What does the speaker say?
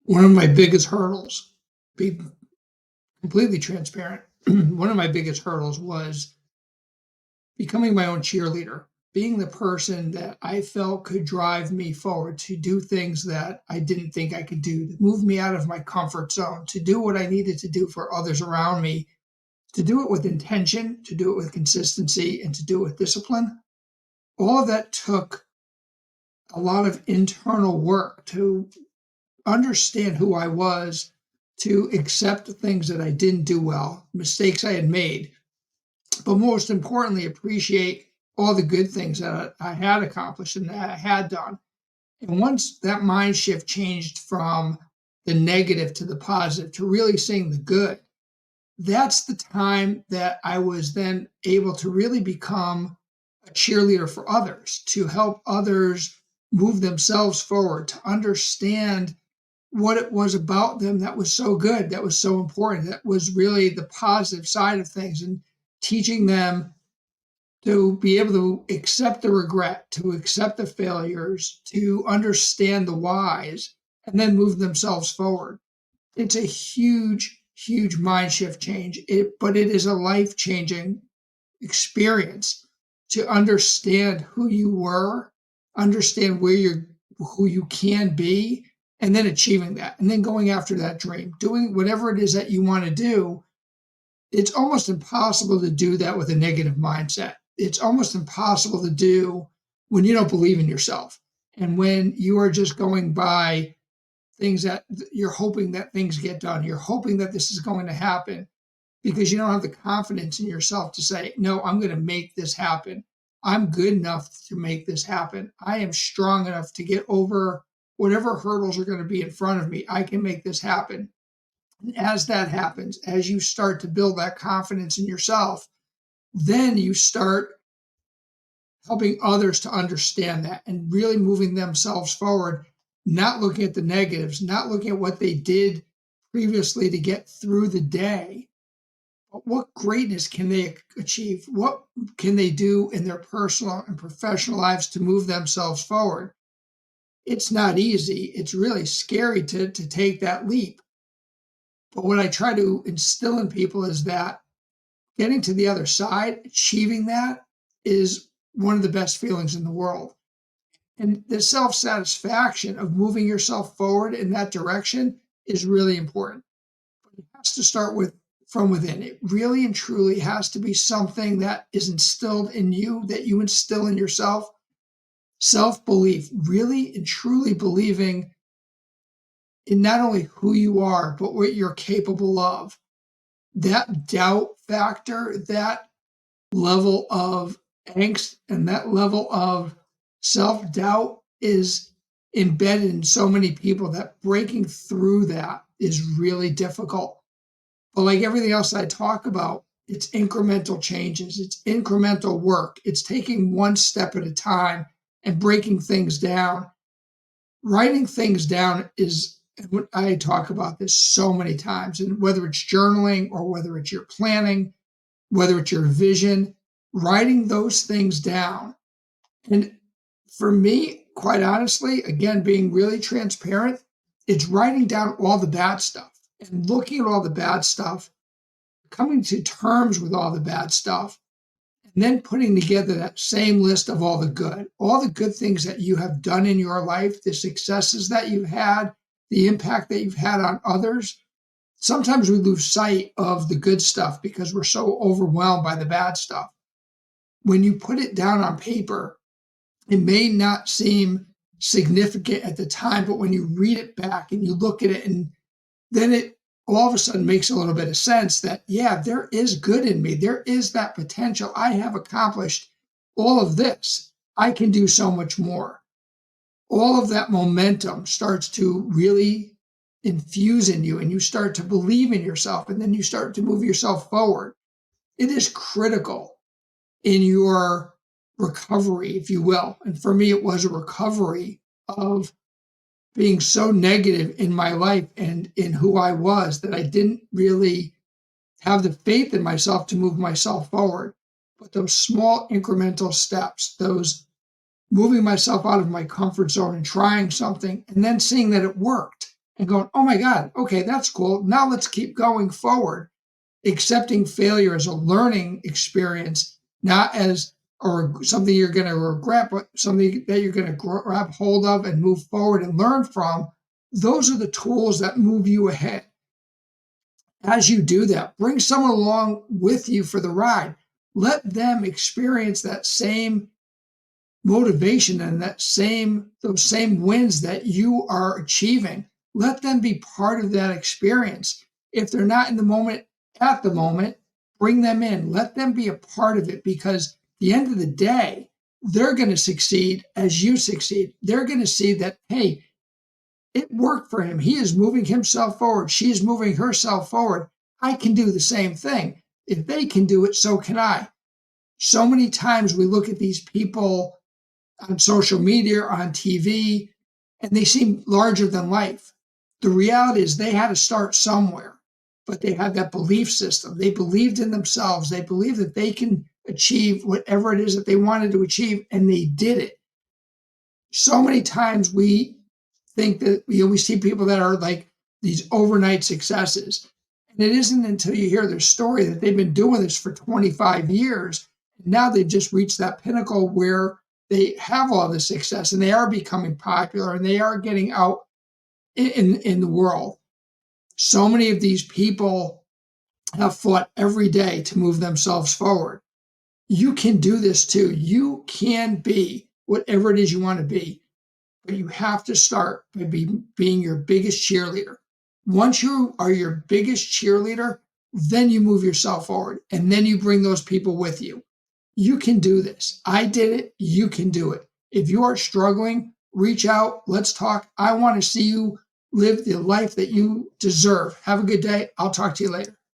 One of my biggest hurdles, be completely transparent, one of my biggest hurdles was becoming my own cheerleader, being the person that I felt could drive me forward to do things that I didn't think I could do, to move me out of my comfort zone, to do what I needed to do for others around me, to do it with intention, to do it with consistency, and to do it with discipline. All of that took a lot of internal work to understand who I was, to accept the things that I didn't do well, mistakes I had made, but most importantly, appreciate all the good things that I had accomplished and that I had done. And once that mind shift changed from the negative to the positive, to really seeing the good, that's the time that I was then able to really become a cheerleader for others, to help others move themselves forward, to understand what it was about them that was so good, that was so important, that was really the positive side of things, and teaching them to be able to accept the regret, to accept the failures, to understand the whys, and then move themselves forward. It's a huge, huge mind shift change, but it is a life changing experience to understand who you were, understand who you can be, and then achieving that, and then going after that dream, doing whatever it is that you want to do. It's almost impossible to do that with a negative mindset. It's almost impossible to do when you don't believe in yourself and when you are just going by things that you're hoping that things get done. You're hoping that this is going to happen because you don't have the confidence in yourself to say, no, I'm going to make this happen. I'm good enough to make this happen. I am strong enough to get over whatever hurdles are going to be in front of me. I can make this happen. And as that happens, as you start to build that confidence in yourself, then you start helping others to understand that and really moving themselves forward, not looking at the negatives, not looking at what they did previously to get through the day. But what greatness can they achieve? What can they do in their personal and professional lives to move themselves forward? It's not easy. It's really scary to take that leap. But what I try to instill in people is that getting to the other side, achieving that, is one of the best feelings in the world. And the self satisfaction of moving yourself forward in that direction is really important. But it has to start with from within. It really and truly has to be something that is instilled in you, that you instill in yourself. Self belief, really and truly believing in not only who you are, but what you're capable of. That doubt factor, that level of angst, and that level of self doubt is embedded in so many people that breaking through that is really difficult. But like everything else I talk about, it's incremental changes, it's incremental work, it's taking one step at a time and breaking things down. Writing things down is, I talk about this so many times, and whether it's journaling or whether it's your planning, whether it's your vision, writing those things down. And for me, quite honestly, again, being really transparent, it's writing down all the bad stuff and looking at all the bad stuff, coming to terms with all the bad stuff, and then putting together that same list of all the good things that you have done in your life, the successes that you've had, the impact that you've had on others. Sometimes we lose sight of the good stuff because we're so overwhelmed by the bad stuff. When you put it down on paper, it may not seem significant at the time, but when you read it back and you look at it, and then it all of a sudden makes a little bit of sense that, yeah, there is good in me. There is that potential. I have accomplished all of this. I can do so much more. All of that momentum starts to really infuse in you, and you start to believe in yourself, and then you start to move yourself forward. It is critical in your recovery, if you will. And for me, it was a recovery of being so negative in my life and in who I was that I didn't really have the faith in myself to move myself forward. But those small incremental steps, those moving myself out of my comfort zone and trying something and then seeing that it worked, and going, oh my God, okay, that's cool. Now let's keep going forward. Accepting failure as a learning experience, not as or something you're going to regret, but something that you're going to grab hold of and move forward and learn from. Those are the tools that move you ahead. As you do that, bring someone along with you for the ride. Let them experience that same motivation and those same wins that you are achieving. Let them be part of that experience. If they're not in the moment at the moment, bring them in. Let them be a part of it, because at the end of the day, they're going to succeed as you succeed. They're going to see that, hey, it worked for him. He is moving himself forward. She is moving herself forward. I can do the same thing. If they can do it, so can I. So many times we look at these people on social media or on TV, and they seem larger than life. The reality is they had to start somewhere, but they had that belief system. They believed in themselves. They believed that they can achieve whatever it is that they wanted to achieve, and they did it. So many times we think that we see people that are like these overnight successes. And it isn't until you hear their story that they've been doing this for 25 years. Now they've just reached that pinnacle where they have all this success and they are becoming popular and they are getting out in the world. So many of these people have fought every day to move themselves forward. You can do this too. You can be whatever it is you want to be, but you have to start by being your biggest cheerleader. Once you are your biggest cheerleader, then you move yourself forward and then you bring those people with you. You can do this. I did it. You can do it. If you are struggling, reach out. Let's talk. I want to see you live the life that you deserve. Have a good day. I'll talk to you later.